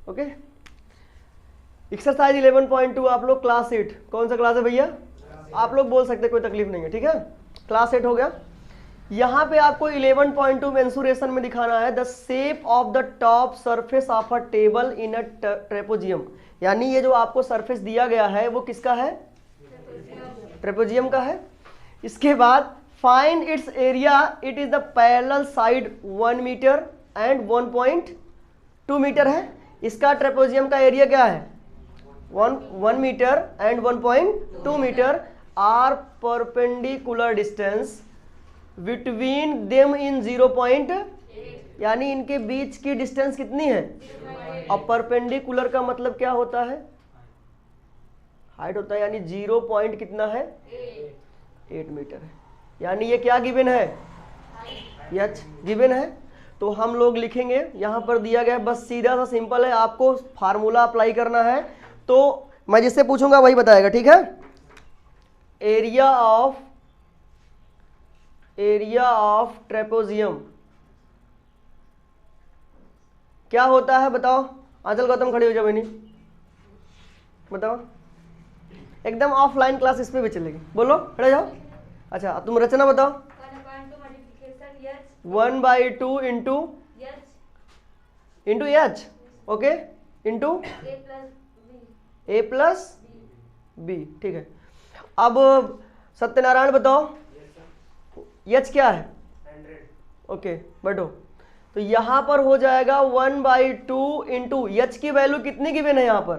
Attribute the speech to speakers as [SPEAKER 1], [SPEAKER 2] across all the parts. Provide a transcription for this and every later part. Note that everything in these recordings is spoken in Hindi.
[SPEAKER 1] ओके। एक्सरसाइज 11.2 आप लोग क्लास 8, कौन सा क्लास है भैया? आप लोग बोल सकते, कोई तकलीफ नहीं है, ठीक है। क्लास 8 हो गया। यहाँ पे आपको 11.2 मेंसुरेशन में दिखाना है the shape of the top surface of a table in a trapezium. यानी ये जो आपको सरफेस दिया गया है वो किसका है? ट्रेपोजियम का है। इसके बाद find its area, it is the parallel side 1 meter and 1.2 meter है। इसका ट्रेपोजियम का एरिया क्या है? 1 meter and 1.2 meter are perpendicular distance between them in 0. यानी इनके बीच की डिस्टेंस कितनी है? अब परपेंडिकुलर का मतलब क्या होता है? हाइट होता है, यानी 0 पॉइंट कितना है? 8 मीटर है। यानी ये क्या गिवन है? एच गिवन है। तो हम लोग लिखेंगे, यहां पर दिया गया, बस सीधा सा सिंपल है, आपको फार्मूला अप्लाई करना है। तो मैं जिससे पूछूंगा वही बताएगा, ठीक है। एरिया ऑफ ट्रेपोजियम क्या होता है बताओ? आंचल गौतम खड़ी हो जाओ बहनी, बताओ। एकदम ऑफलाइन क्लास इस पे भी चलेगी, बोलो, खड़े जाओ। अच्छा तुम रचना बताओ। 1/2 इंटू एच, ओके, इंटू ए प्लस बी, ठीक है। अब सत्यनारायण बताओ, एच क्या है? 100, ओके, बैठो। तो यहां पर हो जाएगा 1/2 इंटू एच की वैल्यू कितनी गिवन है? यहां पर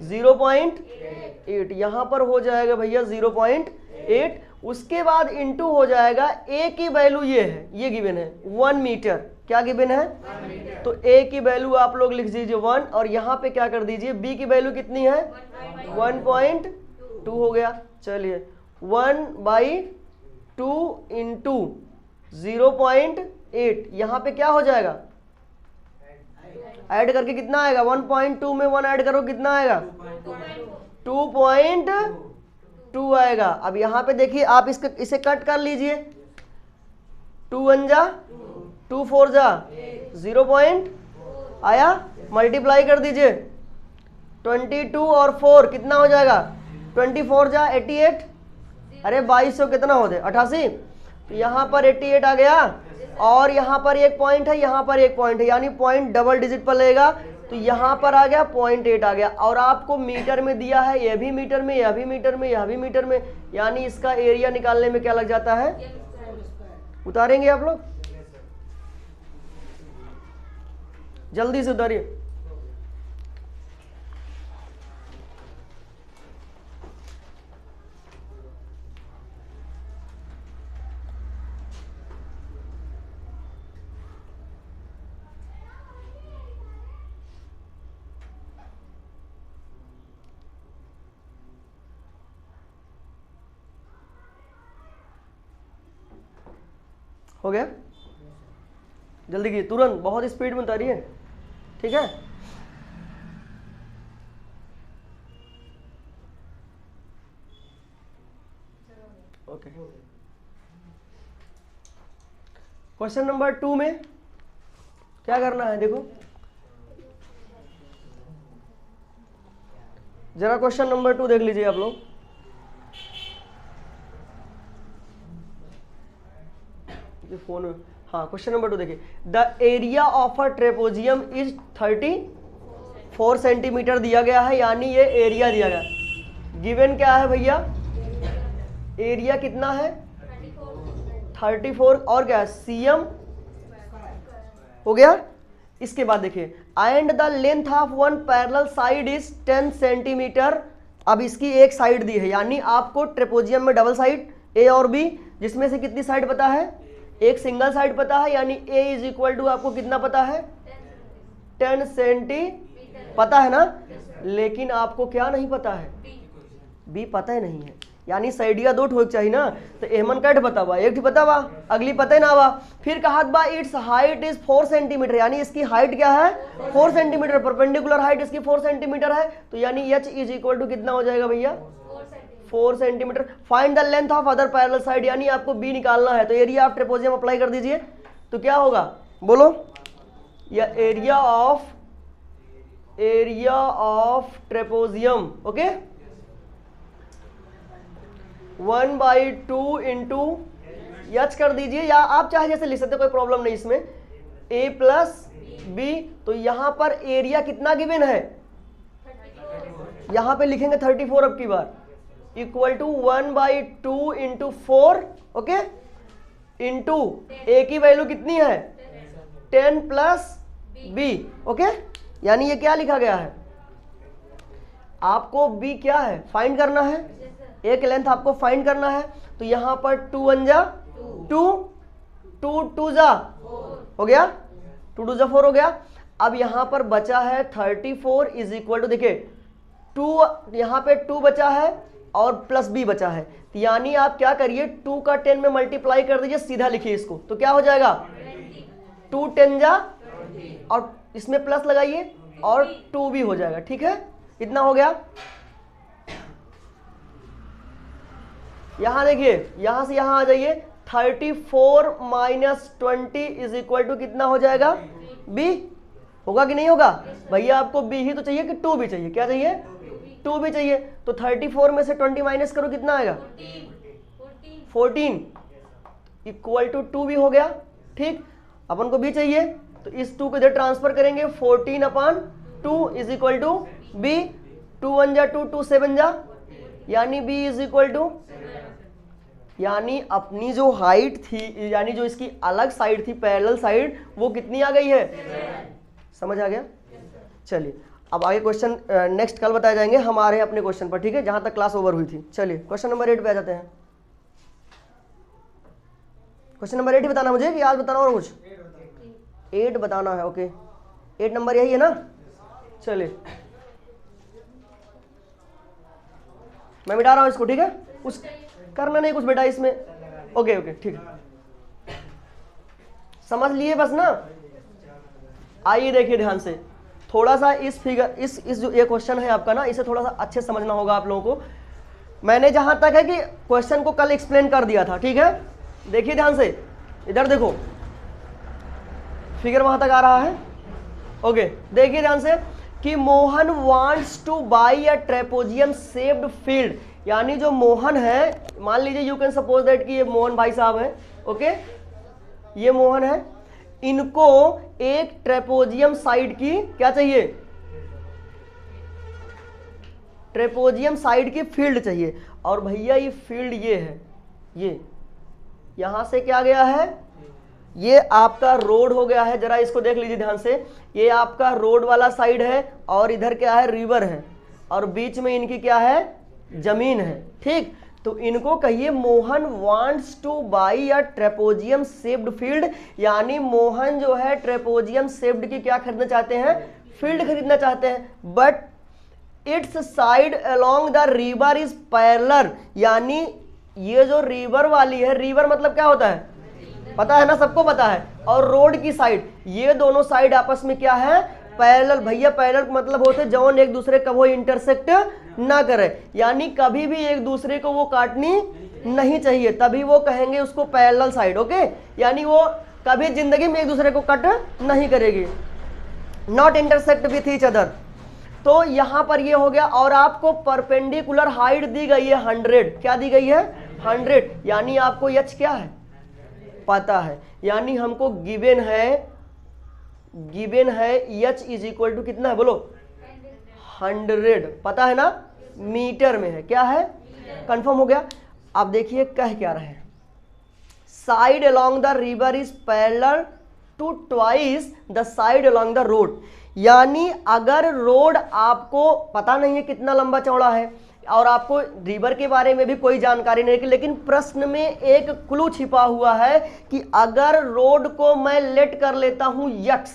[SPEAKER 1] 0.8। यहां पर हो जाएगा भैया 0.8। उसके बाद इंटू हो जाएगा ए की वैल्यू, ये है, ये गिवन है 1 मीटर। क्या गिवन है? 1 मीटर। तो ए की वैल्यू आप लोग लिख दीजिए 1, और यहां पे क्या कर दीजिए, बी की वैल्यू कितनी है? 1.2 हो गया। चलिए 1/2 इंटू 0.8, यहां पे क्या हो जाएगा? ऐड करके कितना आएगा? 1.2 में 1 ऐड करो, कितना आएगा? 2.2 आएगा। अब यहां पे देखिए, आप इसे कट कर लीजिए। 2 1 जा 2 4 जा 0. आया, मल्टीप्लाई कर दीजिए। 22 और 4 कितना हो जाएगा? 24 जा 88, अरे 2200 कितना होते? 88। तो यहां पर 88 आ गया, और यहां पर एक पॉइंट है, यहां पर एक पॉइंट है, यानी पॉइंट डबल डिजिट पर लेगा। तो यहां पर आ गया 0.8 आ गया। और आपको मीटर में दिया है, यह भी मीटर में, यह भी मीटर में, यह भी मीटर में, यानी इसका एरिया निकालने में क्या लग जाता है? उतारेंगे आप लोग, जल्दी से उतारिए। हो गया? जल्दी कीजिए, तुरंत, बहुत स्पीड में उतारिए, ठीक है। ओके, क्वेश्चन नंबर 2 में क्या करना है? देखो जरा, क्वेश्चन नंबर 2 देख लीजिए आप लोग। फोन में, हाँ, क्वेश्चन नंबर 2 देखिए। The area of a trapezium is 34 centimetre दिया गया है, यानी ये एरिया दिया गया। गिवन क्या है भैया? एरिया कितना है? 34, और क्या है? सीएम हो गया। इसके बाद देखिए, and the length of one parallel side is 10 centimetre. अब इसकी एक साइड दी है, यानी आपको ट्रेपोजियम में डबल साइड ए और बी, जिसमें से कितनी साइड पता है? एक सिंगल साइड पता है, यानी ए इज इक्वल टू आपको कितना पता है? 10 सेंटीमीटर पता है ना। लेकिन आपको क्या नहीं पता है? बी पता ही नहीं है, यानी साइडिया 2 ठोक चाहिए ना। तो एमन कट पता बा, एक पता बा, अगली पता ना बा। फिर कहा बा इट्स हाइट इज 4 सेंटीमीटर, यानी इसकी हाइट क्या है? 4 सेंटीमीटर। परपेंडिकुलर हाइट इसकी 4 सेंटीमीटर है, तो यानी एच इज इक्वल टू कितना हो जाएगा भैया? 4 centimetre. Find the length of other parallel side, यानी आपको बी निकालना है। तो एरिया ऑफ ट्रेपोजियम अप्लाई कर दीजिए, तो क्या होगा बोलो? या area of area of trapezium, okay, 1/2 into h कर दीजिए, या आप चाहे जैसे लिख सकते, कोई प्रॉब्लम नहीं इसमें, a प्लस बी। तो यहां पर एरिया कितना गिवन है, यहां पे लिखेंगे 34 अब की बार, equal to 1/2 into 4, okay, into a की वैल्यू कितनी है 10 प्लस बी, ओके। यानी ये क्या लिखा गया है, आपको बी क्या है फाइंड करना है, एक लेंथ आपको फाइंड करना है। तो यहां पर 2 1 जा 2, 2 2 जा हो गया, 2 2 जा 4 हो गया। अब यहां पर बचा है 34 इज इक्वल टू, देखिए 2 यहां पे 2 बचा है और प्लस बी बचा है, यानी आप क्या करिए 2 का 10 में मल्टीप्लाई कर दीजिए, सीधा लिखिए इसको, तो क्या हो जाएगा 2 10 जा और इसमें प्लस लगाइए और 2 भी हो जाएगा, ठीक है, इतना हो गया। यहां देखिए, यहां से यहां आ जाइए, 34 माइनस 20 इज इक्वल टू कितना हो जाएगा बी, होगा कि नहीं होगा भैया, आपको बी ही तो चाहिए कि 2 भी चाहिए, क्या चाहिए 2 भी चाहिए। तो 34 में से 20 माइनस करो, कितना आएगा 14 इक्वल टू 2 भी हो गया, ठीक। अपन को बी चाहिए तो इस 2 को इधर ट्रांसफर करेंगे, 14/2 इज इक्वल टू बी, 2 1 जा 2, 2 7 जा, यानी बी इज इक्वल टू, यानी अपनी जो हाइट थी, यानी जो इसकी अलग साइड थी पैरेलल साइड, वो कितनी आ गई है, समझ आ गया। चलिए अब आगे क्वेश्चन नेक्स्ट कल बताए जाएंगे हमारे अपने क्वेश्चन पर, ठीक है, जहां तक क्लास ओवर हुई थी। चलिए क्वेश्चन नंबर 8 पे आ जाते हैं। क्वेश्चन नंबर 8 ही बताना मुझे कि आज बताना और कुछ, 8 बताना है, ओके, 8 नंबर यही है ना। चलिए मैं मिटा रहा हूं इसको, ठीक है, कुछ करना नहीं कुछ बेटा इसमें, ओके ओके ठीक है, समझ लिए बस ना। आइए देखिए ध्यान से, थोड़ा सा इस फिगर इस जो ये क्वेश्चन है आपका ना, इसे थोड़ा सा अच्छे समझना होगा आप लोगों को। मैंने जहां तक है कि क्वेश्चन को कल एक्सप्लेन कर दिया था, ठीक है, देखिए ध्यान से, इधर देखो फिगर वहां तक आ रहा है, ओके, देखिए ध्यान से कि Mohan wants to buy a trapezium shaped field, यानी जो मोहन है, मान लीजिए यू कैन सपोज दैट कि ये मोहन भाई साहब हैं, ओके, ये मोहन है, इनको एक ट्रेपोजियम साइड की क्या चाहिए, ट्रेपोजियम साइड की फील्ड चाहिए। और भैया ये फील्ड ये है, ये यहां से क्या गया है, ये आपका रोड हो गया है, जरा इसको देख लीजिए ध्यान से, ये आपका रोड वाला साइड है और इधर क्या है रिवर है और बीच में इनकी क्या है जमीन है, ठीक। तो इनको कहिए Mohan wants to buy a trapezium shaped field, यानी मोहन जो है ट्रेपोजियम शेप्ड की क्या खरीदना चाहते हैं, फील्ड खरीदना चाहते हैं, but it's side along the river is parallel, यानी ये जो रिवर वाली है, रिवर मतलब क्या होता है पता है ना, सबको पता है, और रोड की साइड, ये दोनों साइड आपस में क्या है पैरेलल। भैया पैरेलल मतलब होते जौन एक दूसरे का वो इंटरसेक्ट ना करे, यानी कभी भी एक दूसरे को वो काटनी नहीं चाहिए, तभी वो कहेंगे उसको पैरेलल साइड, ओके, यानी वो कभी जिंदगी में एक दूसरे को कट नहीं करेगी, not intersect with each other. तो यहां पर ये हो गया, और आपको परपेंडिकुलर हाइट दी गई है 100, क्या दी गई है 100, यानी आपको एच क्या है पता है, यानी हमको गिवन है एच इज इक्वल टू कितना है बोलो 100, पता है ना, मीटर में है, क्या है कंफर्म हो गया। अब देखिए कह क्या रहे हैं, side along the river is parallel to twice the side along the road, यानी अगर रोड आपको पता नहीं है कितना लंबा चौड़ा है और आपको रिवर के बारे में भी कोई जानकारी नहीं है, लेकिन प्रश्न में एक क्लू छिपा हुआ है कि अगर रोड को मैं लेट कर लेता हूं यक्स,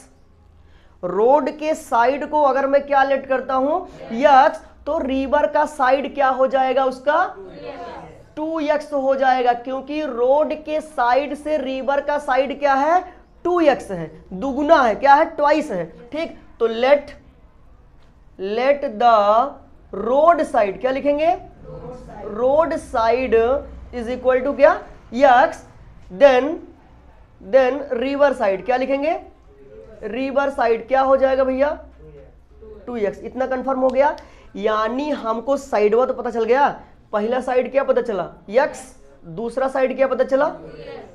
[SPEAKER 1] रोड के साइड को अगर मैं क्या लेट करता हूं यक्स, तो रिवर का साइड क्या हो जाएगा उसका 2x हो जाएगा, क्योंकि रोड के साइड से रिवर का साइड क्या है 2x है, दुगुना है, क्या है ट्वाइस है, ठीक। तो लेट द रोड साइड क्या लिखेंगे, road side is equal to क्या x, देन रिवर साइड क्या लिखेंगे, रिवर साइड क्या हो जाएगा भैया 2x। इतना कंफर्म हो गया, यानी हमको साइडवा तो पता चल गया। पहला साइड क्या पता चला, x, दूसरा साइड क्या पता चला,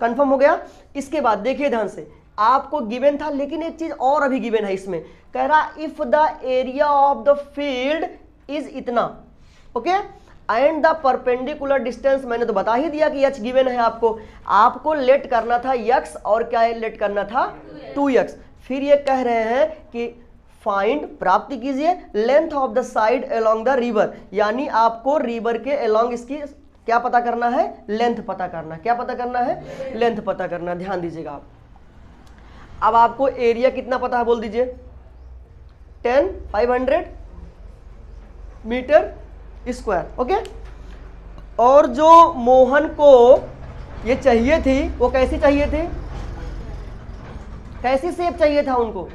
[SPEAKER 1] कंफर्म हो गया। इसके बाद देखिए ध्यान से, आपको गिवन था, लेकिन एक चीज और अभी गिवन है इसमें, कह रहा if the area of the field is इतना, okay, and the perpendicular distance, मैंने तो बता ही दिया कि h गिवन है आपको लेट करना था x और क्या लेट करना था 2x। फिर ये कह रहे हैं कि फाइंड, प्राप्त कीजिए length of the side along the river, यानी आपको रिवर के अलोंग इसकी क्या पता करना है, लेंथ पता करना। क्या पता करना है, लेंथ पता करना। ध्यान दीजिएगा आप, अब आपको एरिया कितना पता है बोल दीजिए, 500 मीटर स्क्वायर, ओके। और जो मोहन को ये चाहिए थी वो कैसी चाहिए थी, कैसी शेप चाहिए था उनको,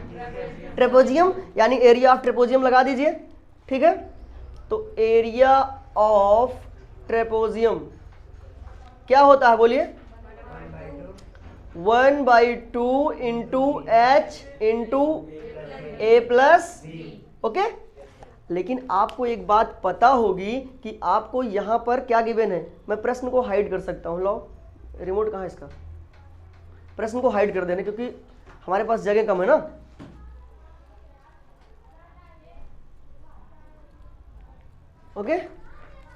[SPEAKER 1] ट्रेपेजियम, यानी एरिया ऑफ ट्रेपेजियम लगा दीजिए, ठीक है। तो एरिया ऑफ ट्रेपेजियम क्या होता है बोलिए, 1/2 इंटू एच इंटू ए प्लस, ओके। लेकिन आपको एक बात पता होगी कि आपको यहां पर क्या गिवन है, मैं प्रश्न को हाइड कर सकता हूं, लो रिमोट कहां है इसका, प्रश्न को हाइड कर देने, क्योंकि हमारे पास जगह कम है ना। ओके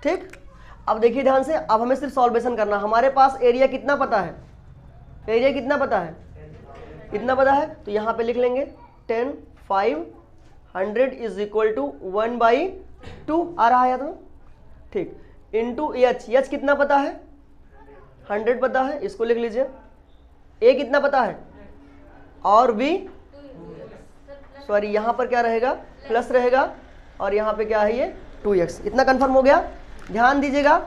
[SPEAKER 1] ठीक, अब देखिए ध्यान से, अब हमें सिर्फ सॉल्वेशन करना। हमारे पास एरिया कितना पता है, एरिया कितना पता है, कितना पता है, तो यहां पे लिख लेंगे 10 500 इज इक्वल टू 1/2 आ रहा है तो ठीक, इंटू एच कितना पता है, 100 पता है, इसको लिख लीजिए। ए कितना पता है, और बी सॉरी यहां पर क्या रहेगा, प्लस रहेगा, और यहां पे क्या है ये 2x। इतना कंफर्म हो गया। ध्यान दीजिएगा,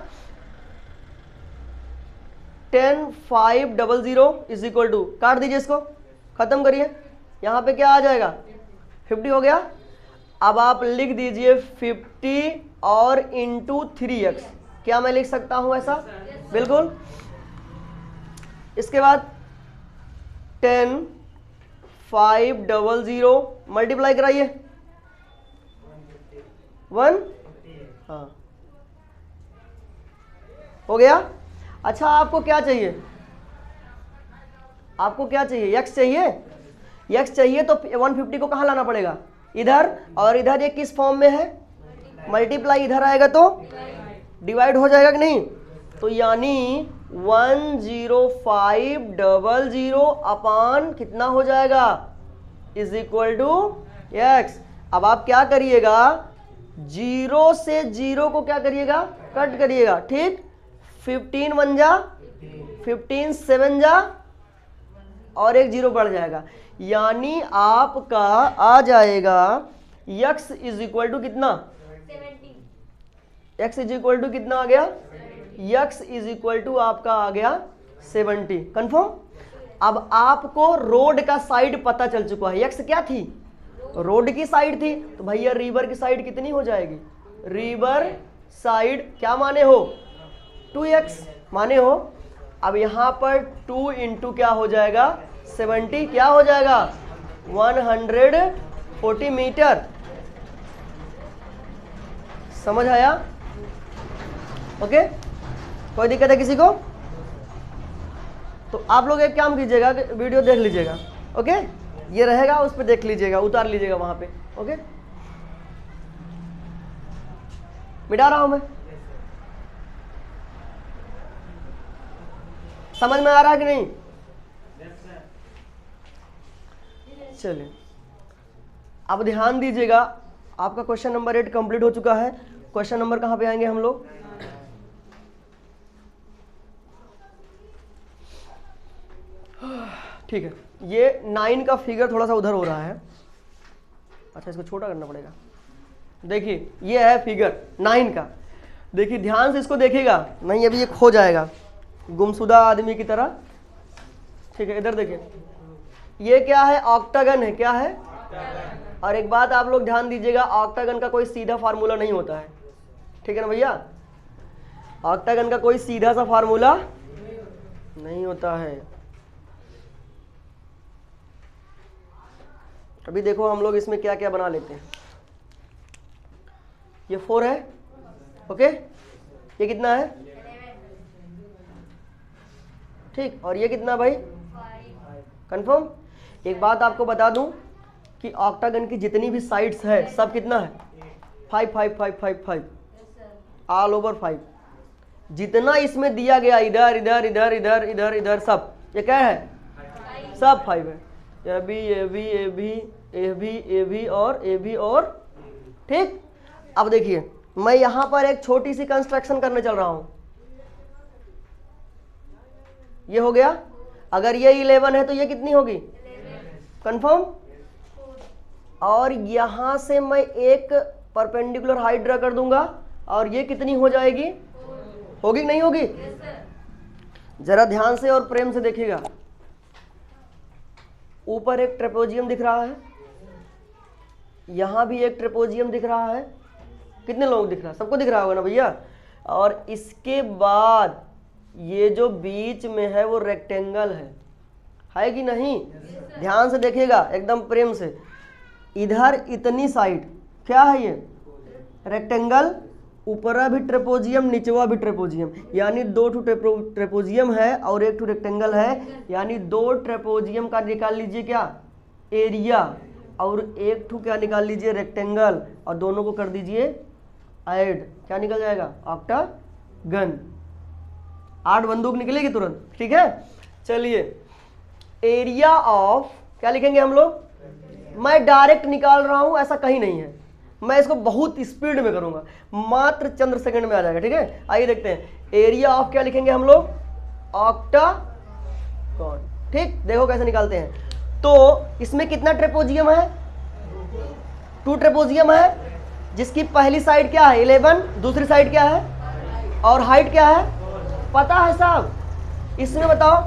[SPEAKER 1] 10 500 इज इक्वल टू, काट दीजिए इसको, खत्म करिए, यहां पे क्या आ जाएगा 50 हो गया। अब आप लिख दीजिए 50 और इंटू 3x, क्या मैं लिख सकता हूं ऐसा, बिल्कुल। इसके बाद 10 500 मल्टीप्लाई कराइए 1, हाँ हो गया। अच्छा आपको क्या चाहिए, आपको क्या चाहिए, x चाहिए, x चाहिए तो 150 को कहां लाना पड़ेगा, इधर, और इधर ये किस फॉर्म में है, मल्टीप्लाई, इधर आएगा तो डिवाइड हो जाएगा कि नहीं, तो यानी 10500 अपान कितना हो जाएगा, इज इक्वल टू x। अब आप क्या करिएगा, 0 से 0 को क्या करिएगा, कट करिएगा, ठीक। 15 1 जा 15 7 जा, और एक 0 बढ़ जाएगा, यानी आपका आ जाएगा x इज इक्वल टू कितना, 70। x इज इक्वल टू कितना आ गया, x इज इक्वल टू आपका आ गया 70, कंफर्म। अब आपको रोड का साइड पता चल चुका है, x क्या थी, रोड की साइड थी, तो भैया रिवर की साइड कितनी हो जाएगी, रिवर साइड क्या माने हो, 2x माने हो। अब यहां पर 2 इंटू क्या हो जाएगा 70, क्या हो जाएगा 140 मीटर, समझ आया, ओके। कोई दिक्कत है किसी को, तो आप लोग एक काम कीजिएगा, वीडियो देख लीजिएगा, ओके, ये रहेगा उस पर देख लीजिएगा, उतार लीजिएगा वहां पे, ओके। मिटा रहा हूं मैं, समझ में आ रहा है कि नहीं, चलिए अब ध्यान दीजिएगा, आपका क्वेश्चन नंबर 8 कंप्लीट हो चुका है। क्वेश्चन नंबर कहां पे आएंगे हम लोग, ठीक है, ये 9 का फिगर थोड़ा सा उधर हो रहा है, अच्छा इसको छोटा करना पड़ेगा। देखिए ये है फिगर 9 का, देखिए ध्यान से इसको देखिएगा, नहीं अभी ये खो जाएगा गुमशुदा आदमी की तरह, ठीक है। इधर देखिए, ये क्या है, ऑक्टागन है, क्या है, और एक बात आप लोग ध्यान दीजिएगा, ऑक्टागन का कोई सीधा फार्मूला नहीं होता है, ठीक है ना भैया, ऑक्टागन का कोई सीधा सा फार्मूला नहीं होता है। अभी देखो हम लोग इसमें क्या क्या बना लेते हैं, ये 4 है, ओके, ये कितना है, ठीक, और ये कितना भाई, कंफर्म। एक बात आपको बता दूं कि ऑक्टागन की जितनी भी साइड्स है सब कितना है, 5 5 5 5 5, ऑल ओवर 5। जितना इसमें दिया गया इधर इधर इधर इधर इधर इधर सब, ये क्या है, सब 5 है। ये भी ये भी ये भी ये भी ये भी और ये भी और, ठीक। अब देखिए मैं यहां पर एक छोटी सी कंस्ट्रक्शन करने चल रहा हूं, ये हो गया। अगर ये 11 है तो ये कितनी होगी, कंफर्म। और यहां से मैं एक परपेंडिकुलर हाइट ड्रा कर दूंगा और ये कितनी हो जाएगी, होगी कि नहीं होगी, जरा ध्यान से और प्रेम से देखिएगा। ऊपर एक ट्रेपेजियम दिख रहा है, यहां भी एक ट्रेपेजियम दिख रहा है, कितने लोगों को दिख रहा है, सबको दिख रहा होगा ना भैया। और इसके बाद ये जो बीच में है वो रेक्टेंगल है कि नहीं, ध्यान से देखिएगा एकदम प्रेम से। इधर इतनी साइड क्या है, ये रेक्टेंगल, ऊपरा भी ट्रेपेजियम नीचवा भी ट्रेपेजियम, यानी 2 ट्रेपेजियम है और 1 रेक्टेंगल है, यानी 2 ट्रेपेजियम का निकाल लीजिए क्या, एरिया, और 1 क्या निकाल लीजिए, रेक्टेंगल, और दोनों को कर दीजिए ऐड, क्या निकल जाएगा, ऑक्टागन। 8 बंदूक निकलेगी तुरंत, ठीक है। चलिए एरिया ऑफ क्या लिखेंगे हम लोग, मैं डायरेक्ट निकाल रहा हूं, ऐसा कहीं नहीं है, मैं इसको बहुत स्पीड में करूंगा, मात्र चंद्र सेकंड में आ जाएगा, ठीक है। आइए देखते हैं एरिया ऑफ क्या लिखेंगे हम लोग, ऑक्टागन, ठीक। देखो कैसे निकालते हैं। तो इसमें कितना ट्रेपेजियम है, 2 ट्रेपेजियम है, जिसकी पहली साइड क्या है 11, दूसरी साइड क्या है, और हाइट क्या है पता है साहब, इसमें बताओ,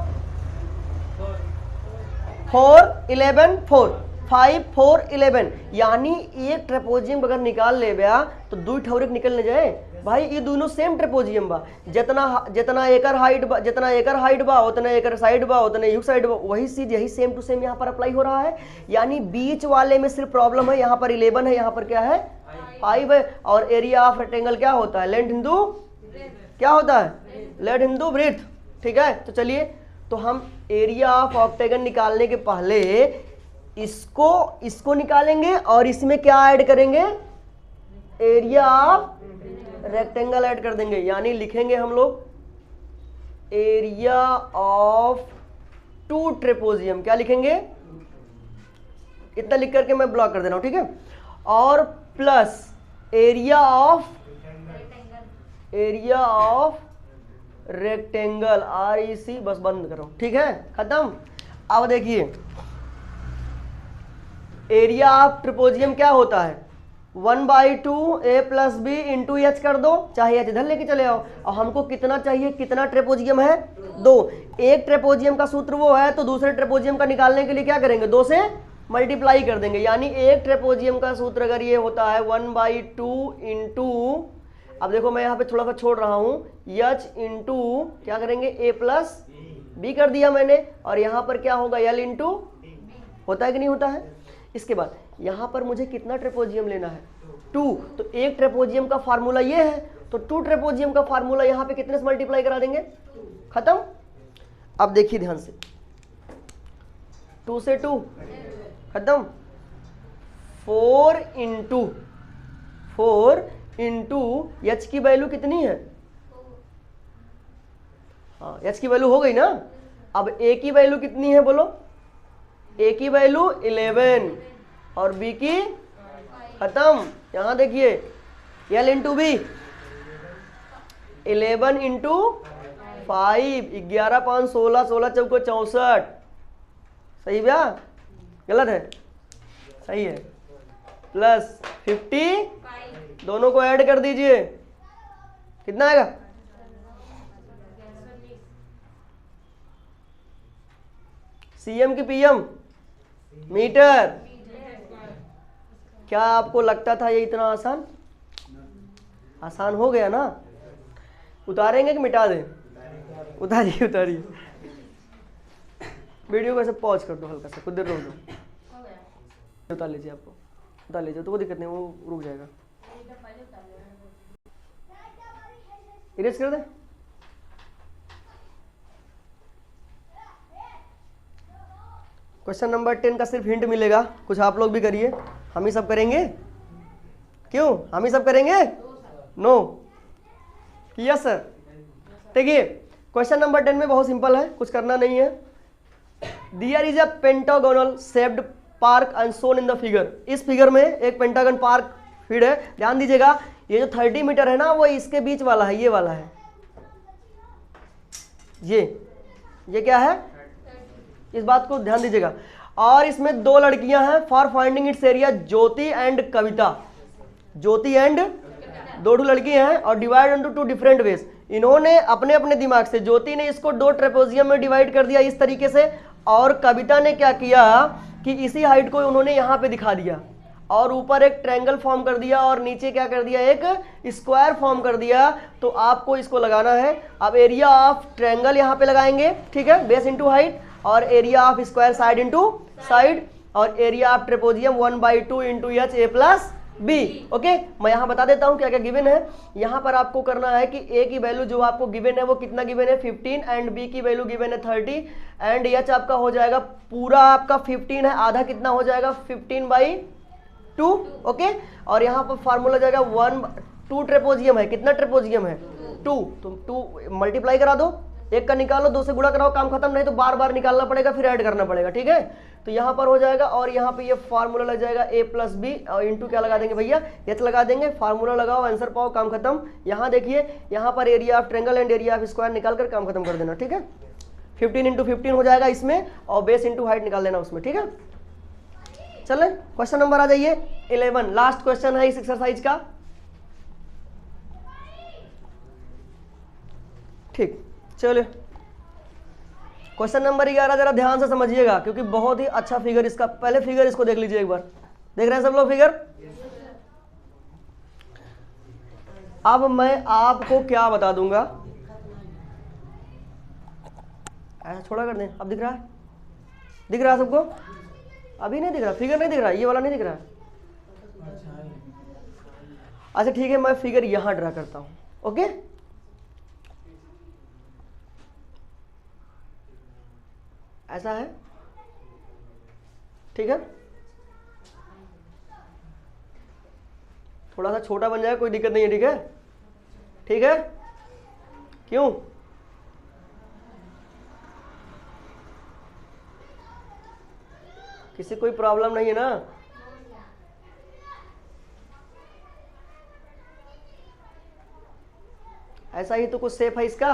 [SPEAKER 1] 4 11 4 5 4 11, यानी एक ट्रेपेजियम अगर निकाल ले बया तो 2 ठौरे निकलने जाए भाई, ये दोनों सेम ट्रेपेजियम बा, जितना एकर हाइट बा, जितना एकर हाइट बा उतना एकर साइड बा, उतना युग साइड बा, वही चीज यही सेम टू सेम यहाँ पर अप्लाई हो रहा है। यानी बीच वाले में सिर्फ प्रॉब्लम है, यहाँ पर 11 है, यहाँ पर क्या है 5 है। और एरिया ऑफ रेक्टेंगल क्या होता है, लेंथ इंटू क्या होता है, लेंथ इंटू ब्रेथ, ठीक है। तो चलिए, तो हम एरिया ऑफ ऑक्टागन निकालने के पहले इसको निकालेंगे और इसमें क्या ऐड करेंगे, एरिया ऑफ रेक्टेंगल ऐड कर देंगे, यानी लिखेंगे हम लोग एरिया ऑफ 2 ट्रेपेजियम, क्या लिखेंगे, इतना लिख करके मैं ब्लॉक कर दे रहा हूं, ठीक है। और plus area of rectangle, REC, बस बंद करो, ठीक है, खत्म। अब देखिए एरिया ऑफ ट्रेपेजियम क्या होता है, 1/2 A + B × H कर दो, चाहे H इधर लेके चले आओ। और हमको कितना चाहिए, कितना ट्रेपेजियम है, 2। एक ट्रेपेजियम का सूत्र वो है, तो दूसरे ट्रेपेजियम का निकालने के लिए क्या करेंगे, 2 से मल्टीप्लाई कर देंगे। यानी एक ट्रेपेजियम का सूत्र अगर ये होता है 1/2 × अब देखो मैं यहाँ पे थोड़ा सा छोड़ रहा हूँ, H × क्या करेंगे, A + B कर दिया मैंने, और यहाँ पर क्या होगा, L × होता है कि नहीं होता है। इसके बाद यहाँ पर मुझे कितना ट्रेपेजियम लेना है, 2, तो एक ट्रेपेजियम का फार्मूला ये है, तो 2 ट्रेपेजियम का फार्मूला यहाँ पे कितने से मल्टीप्लाई करा देंगे, खत्म। अब देखिए ध्यान से, 2 से 2 खत्म, 4 × H की वैल्यू कितनी है, हाँ H की वैल्यू हो गई ना। अब A की वैल्यू कितनी है बोलो, A की वैल्यू 11 और B की खत्म। यहां देखिए L × B 11 × 5, 11 5 16, 16 चौको 64, सही भैया, गलत है, सही है, प्लस 50, दोनों को ऐड कर दीजिए, कितना आएगा, CM की PM मीटर। क्या आपको लगता था ये इतना आसान, आसान हो गया ना। उतारेंगे कि मिटा दें, उतारिए उतारिए, वीडियो को ऐसे पॉज कर दो, हल्का सा कुछ देर रोक दो, उतार लीजिए, आपको उतार लीजिए, तो वो दिक्कत नहीं, वो रुक जाएगा। इरेज कर दे। क्वेश्चन नंबर 10 का सिर्फ हिंट मिलेगा, कुछ आप लोग भी करिए। हम ही सब करेंगे? क्यों हम ही सब करेंगे? No, yes sir. देखिए क्वेश्चन नंबर 10 में बहुत सिंपल है, कुछ करना नहीं है। There is a pentagonal shaped park and shown in the figure. इस फिगर में एक पेंटागन पार्क फीड है। ध्यान दीजिएगा, ये जो 30 मीटर है ना, वो इसके बीच वाला है, ये वाला है। ये क्या है? इस बात को ध्यान दीजिएगा। और इसमें दो लड़कियां हैं, for finding it's area, Jyoti and Kavita. Jyoti and दो लड़की हैं और divide into two different ways. इन्होंने अपने अपने दिमाग से, ज्योति ने इसको दो ट्रेपेजियम में डिवाइड कर दिया इस तरीके से, और कविता ने क्या किया कि इसी हाइट को उन्होंने यहाँ पे दिखा दिया और ऊपर एक ट्रायंगल फॉर्म कर दिया और नीचे क्या कर दिया, एक स्क्वायर फॉर्म कर दिया। तो आपको इसको लगाना है। अब एरिया ऑफ ट्रायंगल यहाँ पे लगाएंगे, ठीक है, बेस इंटू हाइट, और area of square side into side, और area of trapezium 1/2 into h a plus b. Okay, मैं यहाँ बता देता हूँ क्या क्या गिवन है। यहाँ पर आपको करना है कि ए की वैल्यू जो आपको गिवन है वो कितना गिवन है, 15, एंड बी की वैल्यू गिवन है 30, एंड एच आपका हो जाएगा पूरा आपका 15 है, आधा कितना हो जाएगा 15/2। ओके, और यहाँ पर फार्मूला जाएगा 2 ट्रेपेजियम है, कितना ट्रेपेजियम है 2, तुम 2 मल्टीप्लाई करा दो, एक का निकालो, 2 से गुणा कराओ, काम खत्म। नहीं तो बार बार निकालना पड़ेगा, फिर ऐड करना पड़ेगा, ठीक है। तो यहाँ पर हो जाएगा, और यहाँ पे ये फार्मूला लग जाएगा a प्लस बी, और इंटू क्या लगा देंगे भैया, एच लगा देंगे, फार्मूला लगाओ, आंसर पाओ, काम खत्म। यहाँ देखिए, यहाँ पर area of triangle and area of square निकाल कर काम खत्म कर देना, ठीक है। 15 इंटू 15 हो जाएगा इसमें, और बेस इंटू हाइट निकाल देना उसमें, ठीक है। चले क्वेश्चन नंबर आ जाइए 11, लास्ट क्वेश्चन है इस एक्सरसाइज का, ठीक। चलिए क्वेश्चन नंबर 11 जरा ध्यान से समझिएगा, क्योंकि बहुत ही अच्छा फिगर इसका, पहले फिगर इसको देख लीजिए एक बार। देख रहे हैं सब लोग फिगर? अब मैं आपको क्या बता दूंगा, ऐसा छोड़ा कर दें। अब दिख रहा है? दिख रहा है सबको? अभी नहीं दिख रहा, फिगर नहीं दिख रहा, ये वाला नहीं दिख रहा है। अच्छा ठीक है, मैं फिगर यहां ड्रा करता हूं। ओके, ऐसा है, ठीक है। थोड़ा सा छोटा बन जाए, कोई दिक्कत नहीं है, ठीक है, ठीक है। क्यों? किसी कोई प्रॉब्लम नहीं है ना? ऐसा ही तो कुछ शेप है इसका।